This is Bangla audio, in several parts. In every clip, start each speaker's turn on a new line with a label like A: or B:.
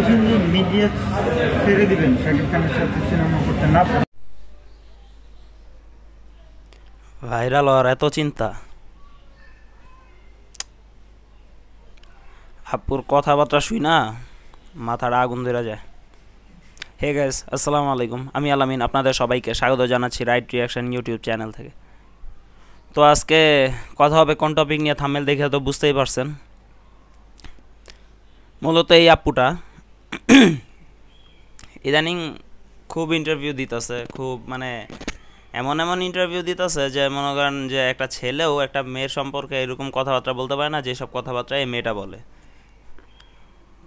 A: বলছেন যে মিডিয়া ছেড়ে দিবেন শাকিব খানের সাথে সিনেমা করতে না পারেন।
B: ভাইরাল হওয়ার এত চিন্তা, আপুর কথাবার্তা শুই না মাথাটা আগুন ধরে যায়। হে গাইস, আসসালামু আলাইকুম, আমি আলামিন, আপনাদের সবাইকে স্বাগত জানাচ্ছি রাইট রিয়াকশন ইউটিউব চ্যানেল থেকে। তো আজকে কথা হবে কোন টপিক নিয়ে, থাম্বনেল দেখে তো বুঝতেই পারছেন। মূলত এই আপুটা ইদানিং খুব ইন্টারভিউ দিতেছে, খুব মানে এমন এমন ইন্টারভিউ দিতেছে যে মনে করেন যে একটা ছেলেও একটা মেয়ের সম্পর্কে এরকম কথাবার্তা বলতে পারে না যেসব কথাবার্তা এই মেয়েটা বলে।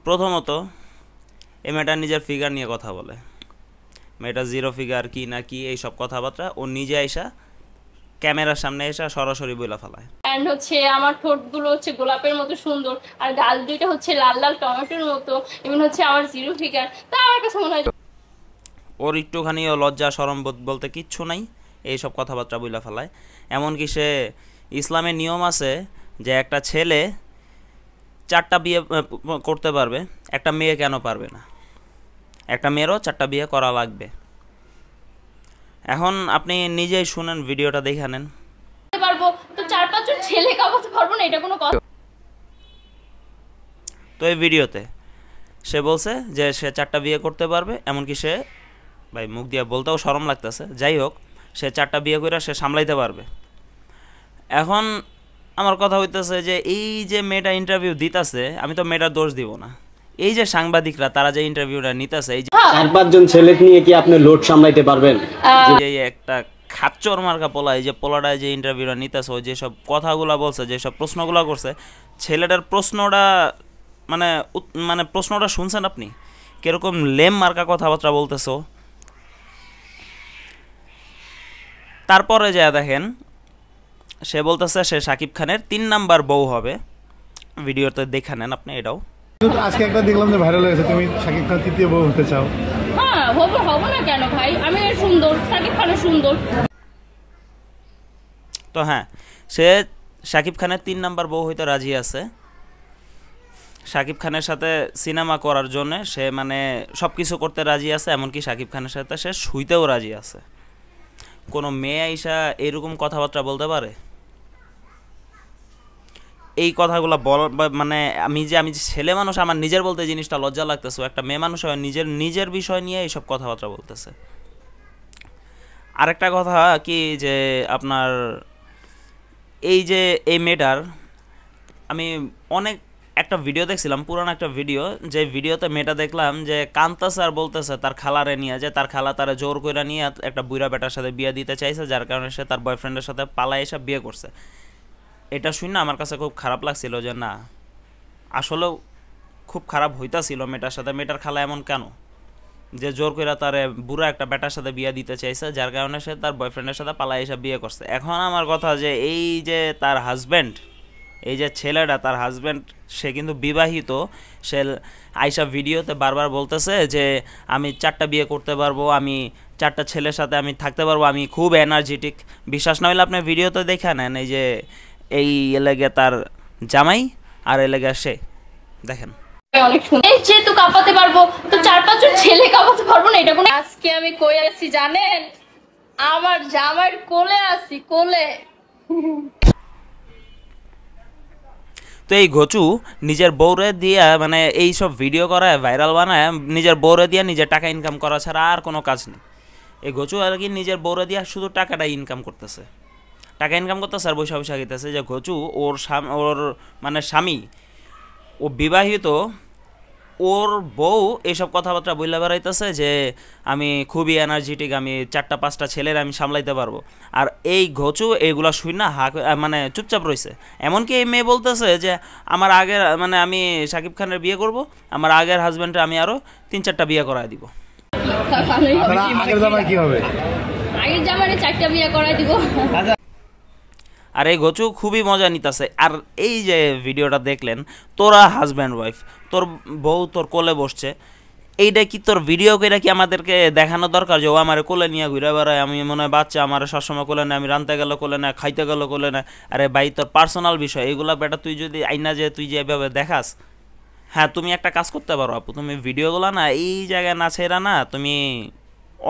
B: প্রথমত এই মেয়েটা নিজের ফিগার নিয়ে কথা বলে, মেয়েটা জিরো ফিগার কি না কি এইসব কথাবার্তা ও নিজে আইসা ক্যামেরার সামনে এসে সরাসরি বইলা ফেলায়।
C: এন্ড হচ্ছে আমার ঠোঁটগুলো হচ্ছে গোলাপের মতো সুন্দর, আর গাল দুইটা হচ্ছে লাল লাল টমেটোর মতো, এমন হচ্ছে আমার জিরো ফিগার। তা আমার কাছে মনে হয়
B: ওর একটুখানিও লজ্জা শরম বলতে কিচ্ছু নাই, এইসব কথাবার্তা বইলা ফেলায়। এমনকি সে ইসলামের নিয়ম আছে যে একটা ছেলে 4টা বিয়ে করতে পারবে, একটা মেয়ে কেন পারবে না? একটা মেয়েরও 4টা বিয়ে করা লাগবে। এখন আপনি নিজেই শুনেন, ভিডিওটা দেখে নেন।
C: পারবো তো 4-5 জন ছেলে কাবাতে পারবো না, এটা কোনো কথা?
B: তো এই ভিডিওতে সে বলছে যে সে 4টা বিয়ে করতে পারবে, এমনকি সে ভাই মুখ দিয়ে বলতেও শরম লাগতেছে, যাই হোক সে 4টা বিয়ে করে সে সামলাইতে পারবে। এখন আমার কথা হইতেছে যে এই যে মেয়েটা ইন্টারভিউ দিতেছে, আমি তো মেয়েটার দোষ দিব না, এই যে সাংবাদিকরা তারা যে ইন্টারভিউটা নিতেছে, এই যে
D: 4-5 জন ছেলে নিয়ে কি আপনি লোড সামলাইতে পারবেন?
B: যে একটা খাচ্চর মার্কা পোলা, এই যে পোলাটায় যে ইন্টারভিউটা নিতেছে, ওই যেসব কথাগুলো বলছে, যেসব প্রশ্নগুলো করছে, ছেলেটার প্রশ্নটা মানে মানে প্রশ্নটা শুনছেন আপনি কিরকম লেম মার্কা কথাবার্তা বলতেছো। তারপরে যা দেখেন সে বলতেছে সে শাকিব খানের 3 নাম্বার বউ হবে। ভিডিওতে দেখে নেন আপনি এটাও।
A: আজকে একটা দেখলাম যে ভাইরাল হয়েছে, তুমি শাকিব খান 3য় বউ হতে চাও।
C: হ্যাঁ হব না কেন ভাই, আমি সুন্দর, শাকিব খানও সুন্দর।
B: তো হ্যাঁ, সে শাকিব খানের 3 নাম্বার বউ হইতে রাজি আছে। শাকিব খানের সাথে সিনেমা করার জন্য সে মানে সব কিছু করতে রাজি আছে, এমনকি শাকিব খানের সাথে সে শুইতেও রাজি আছে। কোনো মেয়ে আইসা এরকম কথাবার্তা বলতে পারে? এই কথাগুলো মানে আমি যে ছেলে মানুষ, আমার নিজের বলতে জিনিসটা লজ্জা লাগতেছে, একটা মেয়ে মানুষ হয় নিজের বিষয় নিয়ে এইসব কথাবার্তা বলতেছে। আরেকটা কথা কি যে আপনার এই যে এই মেয়েটার আমি অনেক একটা ভিডিও দেখছিলাম, পুরানো একটা ভিডিও, যে ভিডিওতে মেয়েটা দেখলাম যে কান্তাছে আর বলতেছে তার খালারে নিয়ে, যে তার খালা তারা জোর করে নিয়ে একটা বুড়া বেটার সাথে বিয়ে দিতে চাইছে, যার কারণে সে তার বয়ফ্রেন্ডের সাথে পালায় এসে বিয়ে করছে। এটা শুনে আমার কাছে খুব খারাপ লাগছিল যে না, আসলেও খুব খারাপ হইতাছিল মেয়েটার সাথে। মেয়েটার খালা এমন কেন যে জোর করে তার বুড়া একটা বেটার সাথে বিয়ে দিতে চাইছে, যার কারণে সে তার বয়ফ্রেন্ডের সাথে পালায় এসে বিয়ে করছে। এখন আমার কথা যে এই যে তার হাজব্যান্ড, এই যে ছেলেটা তার হাজব্যান্ড, সে কিন্তু বিবাহিত। সে আইসা ভিডিওতে বারবার বলতেছে যে আমি 4টা বিয়ে করতে পারবো, আমি 4টা ছেলের সাথে আমি থাকতে পারবো, আমি খুব এনার্জেটিক। বিশ্বাস না হলে আপনি ভিডিওতে দেখে নেন, এই যে এই এলাকা তার জামাই আর এলাকা সে দেখেন।
C: অনেক সুন্দর, যেহেতু কাঁপাতে পারবো তো 4-5 জন ছেলে কাঁপাতে পারবো না, এটা কোনো? আজকে আমি কই আছি জানেন? আমার জামাইয়ের কোলে আছি, কোলে।
B: তো এই ঘচু নিজের বউরে দিয়া মানে এই সব ভিডিও করায়, ভাইরাল বানায়, নিজের বউরে দিয়া নিজের টাকা ইনকাম করা ছাড়া আর কোনো কাজ নেই। এই ঘচু আর কি নিজের বউরে দিয়া শুধু টাকাটা ইনকাম করতেছে, টাকা ইনকাম করতেছে আর বৈশা বৈশা গেতেছে। যে ঘচু ওর মানে স্বামী, ও বিবাহিত, ওর বউ এইসব কথাবার্তা বইলা বেড়াইতেছে যে আমি খুবই এনার্জেটিক, আমি 4টা-5টা ছেলের আমি সামলাইতে পারবো। আর এই ঘচু এইগুলা শুই না মানে চুপচাপ রয়েছে। এমনকি এই মেয়ে বলতেছে যে আমার আগের মানে আমি শাকিব খানের বিয়ে করব, আমার আগের হাজব্যান্ডে আমি আরও 3-4টা বিয়ে করায় দিব।
A: আগের জামাই কি হবে?
C: আগের জামাইরে 4টা বিয়ে করাই দিব।
B: আর এই ঘচু খুবই মজা নিতেছে। আর এই যে ভিডিওটা দেখলেন, তোরা হাজব্যান্ড ওয়াইফ, তোর বউ তোর কোলে বসছে, এইটা কি তোর ভিডিও করে কি আমাদেরকে দেখানো দরকার যে ও আমার কোলে নিয়ে ঘুরে বেড়ায়, আমি মনে হয় বাচ্চা, আমার সবসময় কোলে নেয়, আমি রানতে গেলে কোলে নেয়, খাইতে গেলে কোলে নেয়? আরে ভাই, তোর পার্সোনাল বিষয় এগুলা বেটা, তুই যদি আইনা যে তুই যে এভাবে দেখাস, হ্যাঁ, তুমি একটা কাজ করতে পারো আপু, তুমি ভিডিওগুলো না এই জায়গায় না ছেড়া না, তুমি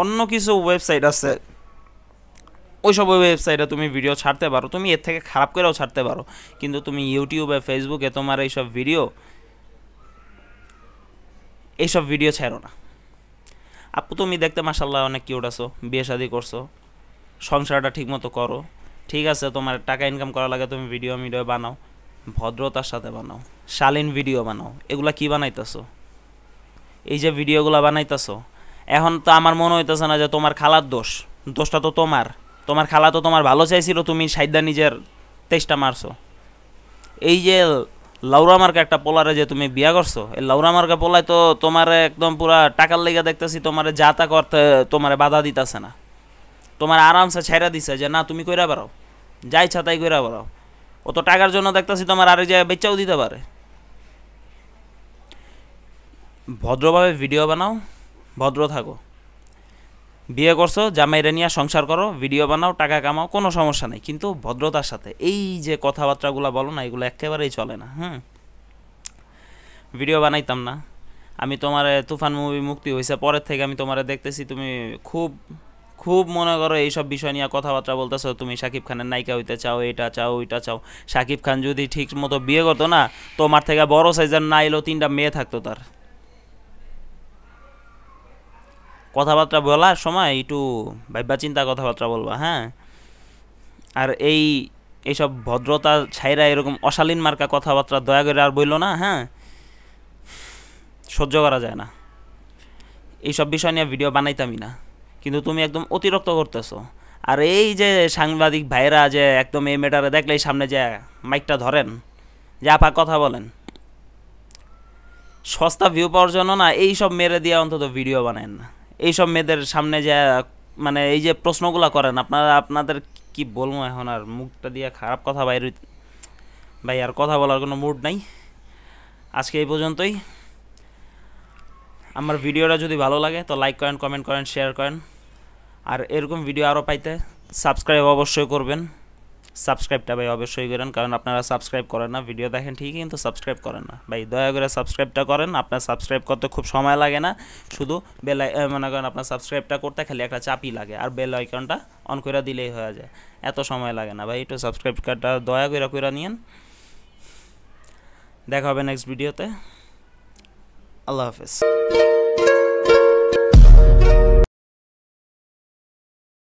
B: অন্য কিছু ওয়েবসাইট আছে, ওইসব ওয়েবসাইটে তুমি ভিডিও ছাড়তে পারো, তুমি এর থেকে খারাপ করেও ছাড়তে পারো, কিন্তু তুমি ইউটিউবে ফেসবুকে তোমার এইসব ভিডিও ছাড়ো না। আপু তুমি দেখতে মাশাআল্লাহ অনেক কিউট আছো, বিয়ে শাদী করছো, সংসারটা ঠিকমতো করো, ঠিক আছে, তোমার টাকা ইনকাম করা লাগে, তুমি ভিডিও বানাও, ভদ্রতার সাথে বানাও, শালীন ভিডিও বানাও। এগুলা কি বানাইতেছো? এই যে ভিডিওগুলো বানাইতেছো, এখন তো আমার মনে হইতেছে না যে তোমার খালার দোষটা তো তোমার খালা তো তোমার ভালো চাইছিল, তুমি সাইডা নিজের তেষ্টা মারছো। এই যে লাউরা মার্কা একটা পোলারে যে তুমি বিয়া করছো, এই লাউরা মার্কা পোলায় তো তোমার একদম পুরা টাকার লেগে দেখতেছি তোমার যা তা করতে তোমার বাধা দিতেছে না, তোমার আরামসে ছেড়ে দিছে যে না তুমি কইরা বেড়াও, যা ইচ্ছা তাই কইরা বেড়াও। ও তো টাকার জন্য দেখতেছি তোমার আরেক জায়গায় বেচাও দিতে পারে। ভদ্রভাবে ভিডিও বানাও, ভদ্র থাকো, বিয়ে করছো জামাইরে নিয়ে সংসার করো, ভিডিও বানাও, টাকা কামাও, কোনো সমস্যা নেই, কিন্তু ভদ্রতার সাথে। এই যে কথাবার্তাগুলো বলো না, এগুলো একেবারেই চলে না। ভিডিও বানাইতাম না আমি, তোমার তুফান মুভি মুক্তি হয়েছে পরের থেকে আমি তোমারে দেখতেছি, তুমি খুব মনে করো এইসব বিষয় নিয়ে কথাবার্তা বলতেছো, তুমি শাকিব খানের নায়িকা হইতে চাও, এটা চাও ওইটা চাও। শাকিব খান যদি ঠিক মতো বিয়ে করতো না, তোমার থেকে বড় সাইজের না এলেও 3টা মেয়ে থাকতো তার। কথাবার্তা বলার সময় একটু ভাইবা চিন্তা কথাবার্তা বলবা, হ্যাঁ। আর এইসব ভদ্রতা ছাইরা এরকম অশালীন মার্কা কথাবার্তা দয়া করে আর বইলো না, হ্যাঁ, সহ্য করা যায় না। এইসব বিষয় নিয়ে ভিডিও বানাইতামই না, কিন্তু তুমি একদম অতিরিক্ত করতেছো। আর এই যে সাংবাদিক ভাইরা যে একদম এই মেটারে দেখলেই সামনে যে মাইকটা ধরেন, যে আপা কথা বলেন, সস্তা ভিউ পাওয়ার জন্য না এইসব মেরে দিয়ে অন্তত ভিডিও বানায় না। এইসব মেয়েদের সামনে যে মানে এই যে প্রশ্নগুলো করেন, আপনাদের কি বলবো এখন, আর মুখটা দিয়ে খারাপ কথা ভাই আর কথা বলার কোনো মুড নাই। আজকে এই পর্যন্তই। আমার ভিডিওটা যদি ভালো লাগে তো লাইক করেন, কমেন্ট করেন, শেয়ার করেন। আর এরকম ভিডিও আরও পাইতে সাবস্ক্রাইব অবশ্যই করবেন। সাবস্ক্রাইবটা ভাই অবশ্যই করেন, কারণ আপনারা সাবস্ক্রাইব করেন না, ভিডিও দেখেন ঠিকই কিন্তু সাবস্ক্রাইব করেন না। ভাই দয়া করে সাবস্ক্রাইবটা করেন, আপনার সাবস্ক্রাইব করতে খুব সময় লাগে না, শুধু বেল মনে করেন আপনার সাবস্ক্রাইবটা করতে খালি একটা চাপই লাগে, আর বেল আইকনটা অন করে দিলেই হয়ে যায়, এত সময় লাগে না ভাই। একটু সাবস্ক্রাইবটা দয়া করে নিয়েন। দেখা হবে নেক্সট ভিডিওতে। আল্লাহ হাফেজ।